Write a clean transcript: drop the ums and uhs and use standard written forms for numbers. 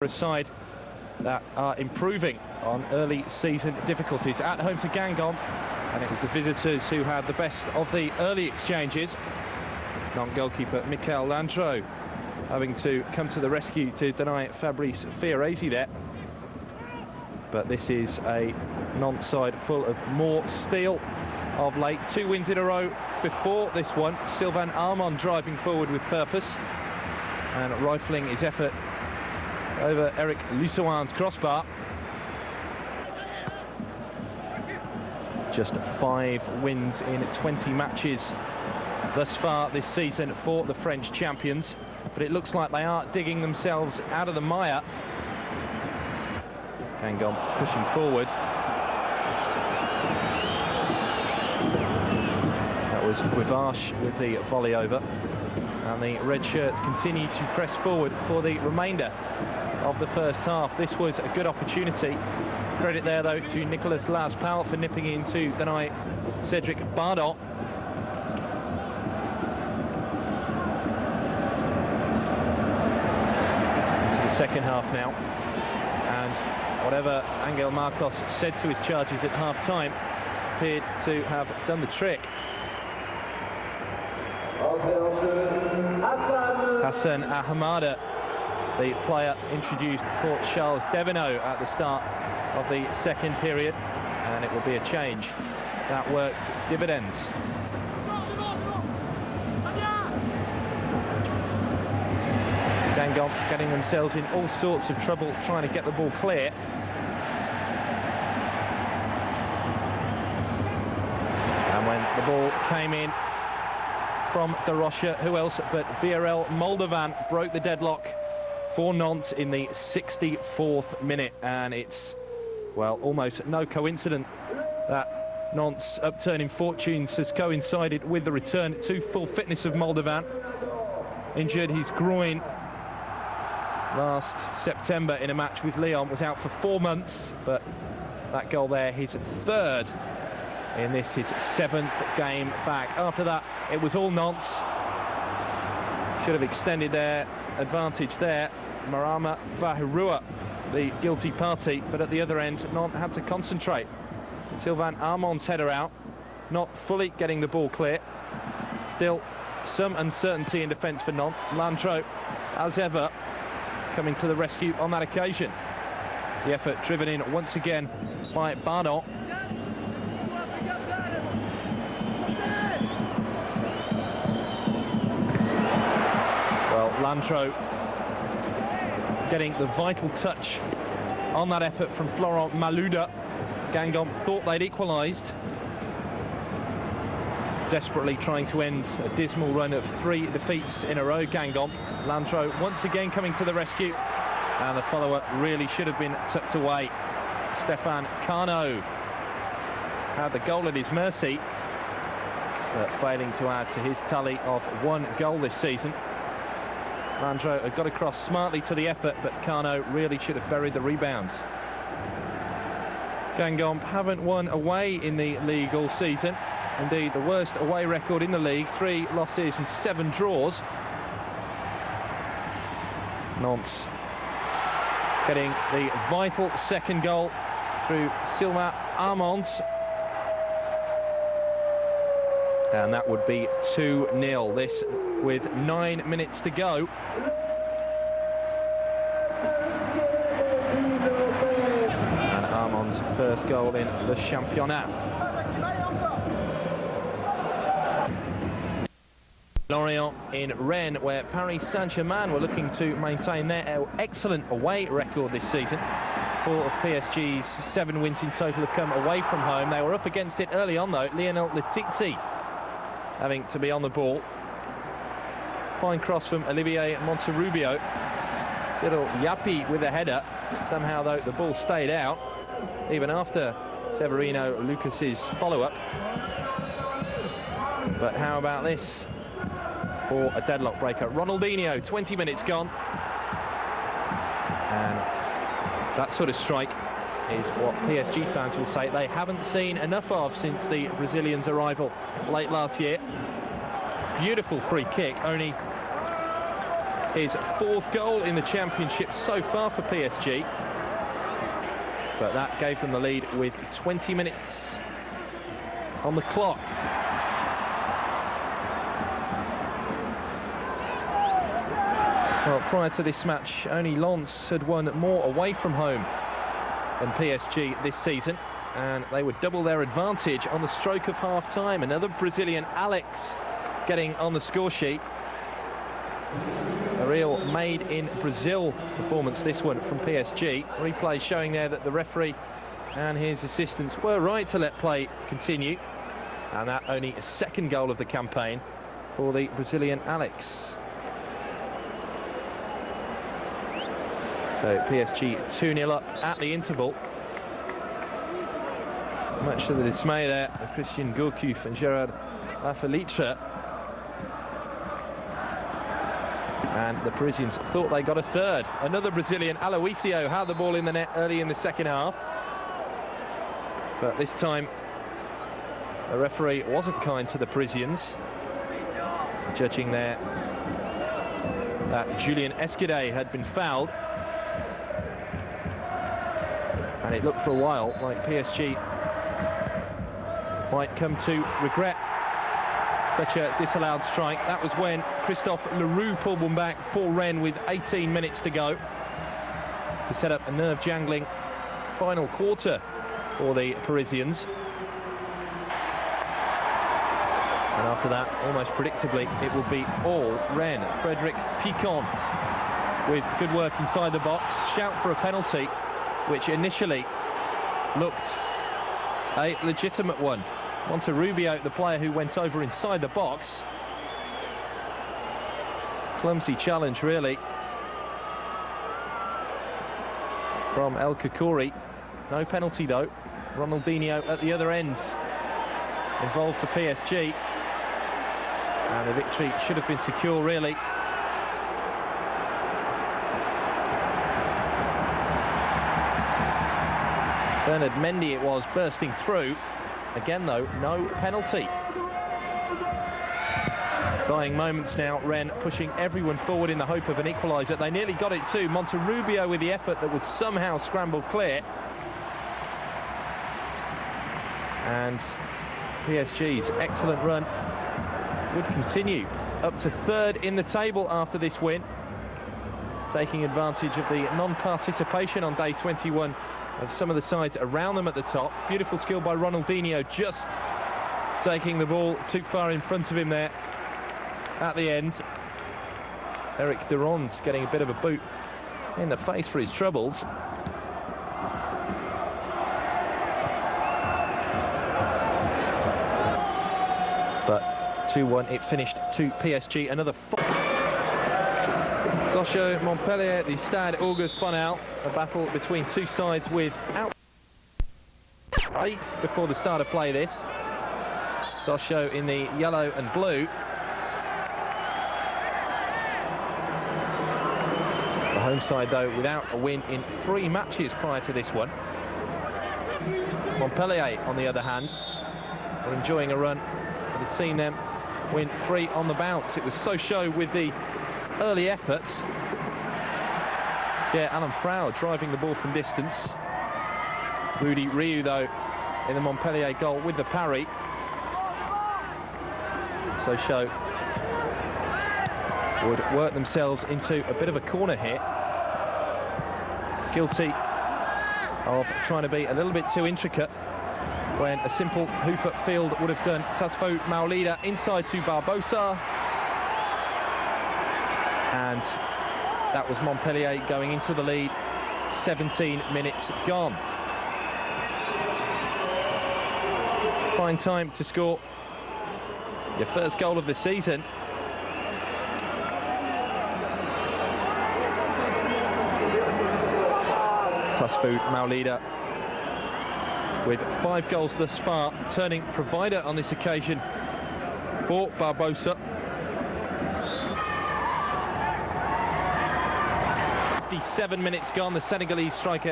A side that are improving on early season difficulties. At home to Guingamp, and it was the visitors who had the best of the early exchanges. Non-goalkeeper Michael Landreau having to come to the rescue to deny Fabrice Fioresi there. But this is a non-side full of more steel of late. 2 wins in a row before this one. Sylvain Armand driving forward with purpose and rifling his effort over Eric Lussoin's crossbar. Just 5 wins in 20 matches thus far this season for the French champions, but it looks like they are digging themselves out of the mire. Guingamp pushing forward. That was Guivarch with the volley over, and the red shirts continue to press forward for the remainder of the first half. This was a good opportunity. Credit there though to Nicolas Laspal for nipping in to deny Cedric Bardot. Into the second half now, and whatever Angel Marcos said to his charges at half-time appeared to have done the trick. Hassan Ahmada, the player introduced for Charles Devenot at the start of the second period, and it will be a change that worked dividends. Guingamp getting themselves in all sorts of trouble trying to get the ball clear. And when the ball came in from De Rocha, who else but Viorel Moldovan broke the deadlock for Nantes in the 64th minute, and it's, well, almost no coincidence that Nantes' upturning fortunes has coincided with the return to full fitness of Moldovan. Injured his groin last September in a match with Lyon, was out for 4 months, but that goal there, his third in this, his 7th game back. After that, it was all Nantes. Should have extended their advantage there. Marama Vahirua, the guilty party, but at the other end, Nantes had to concentrate. Sylvain Armand's header out, not fully getting the ball clear. Still some uncertainty in defence for Nantes. Landreau, as ever, coming to the rescue on that occasion. The effort driven in once again by Bardot. Well, Landreau getting the vital touch on that effort from Florent Malouda. Guingamp thought they'd equalised, desperately trying to end a dismal run of 3 defeats in a row. Guingamp. Landreau once again coming to the rescue, and the follow-up really should have been tucked away. Stéphane Carnot had the goal at his mercy, but failing to add to his tally of 1 goal this season. Landreau had got across smartly to the effort, but Carnot really should have buried the rebound. Guingamp haven't won away in the league all season. Indeed, the worst away record in the league, 3 losses and 7 draws. Nantes getting the vital second goal through Sylvain Armand. And that would be 2-0. This with 9 minutes to go. And Armand's first goal in Le Championnat. Lorient in Rennes, where Paris Saint-Germain were looking to maintain their excellent away record this season. 4 of PSG's 7 wins in total have come away from home. They were up against it early on though. Lionel Letizia having to be on the ball. Fine cross from Olivier Monterrubio. Little Yappi with a header. Somehow though the ball stayed out even after Severino Lucas's follow-up. But how about this for a deadlock breaker? Ronaldinho, 20 minutes gone, and that sort of strike is what PSG fans will say they haven't seen enough of since the Brazilian's arrival late last year. Beautiful free kick, only his 4th goal in the championship so far for PSG. But that gave them the lead with 20 minutes on the clock. Well, prior to this match, only Lens had won more away from home than PSG this season, and they would double their advantage on the stroke of half-time. Another Brazilian, Alex, getting on the score sheet. A real made-in-Brazil performance, this one, from PSG. Replay showing there that the referee and his assistants were right to let play continue, and that only a 2nd goal of the campaign for the Brazilian Alex. So PSG 2-0 up at the interval. Much to the dismay there of Christian Gourcuff and Gerard Lafelitre. And the Parisians thought they got a 3rd. Another Brazilian, Aloisio, had the ball in the net early in the 2nd half. But this time, the referee wasn't kind to the Parisians, judging there that Julien Escudé had been fouled. And it looked for a while like PSG might come to regret such a disallowed strike. That was when Christophe Leroux pulled one back for Rennes with 18 minutes to go to set up a nerve-jangling final quarter for the Parisians. And after that, almost predictably, it will be all Rennes. Frédéric Picon with good work inside the box, shout for a penalty, which initially looked a legitimate one. Monterrubio, the player who went over inside the box. Clumsy challenge, really, from El Koukouri. No penalty, though. Ronaldinho at the other end, involved for PSG. And the victory should have been secure, really. Bernard Mendy it was, bursting through. Again, though, no penalty. Dying moments now, Rennes pushing everyone forward in the hope of an equaliser. They nearly got it too. Monterrubio with the effort that was somehow scrambled clear. And PSG's excellent run would continue up to 3rd in the table after this win, taking advantage of the non-participation on day 21 of some of the sides around them at the top. Beautiful skill by Ronaldinho, just taking the ball too far in front of him there at the end. Eric Durand's getting a bit of a boot in the face for his troubles. But 2-1 it finished to PSG. Another Sochaux Montpellier, the Stade Auguste Bonal, a battle between two sides without before the start of play this. Sochaux in the yellow and blue. The home side, though, without a win in 3 matches prior to this one. Montpellier, on the other hand, are enjoying a run. Had seen them win 3 on the bounce. It was Sochaux with the early efforts. Yeah, Alan Frau driving the ball from distance. Rudy Rieu, though, in the Montpellier goal with the parry. Sochaux would work themselves into a bit of a corner here. Guilty of trying to be a little bit too intricate when a simple hoof-up field would have done. Tasfo Maulida inside to Barbosa. And that was Montpellier going into the lead. 17 minutes gone. Fine time to score your first goal of the season. Tasfo Maulida with 5 goals thus far, turning provider on this occasion for Barbosa. 57 minutes gone. The Senegalese striker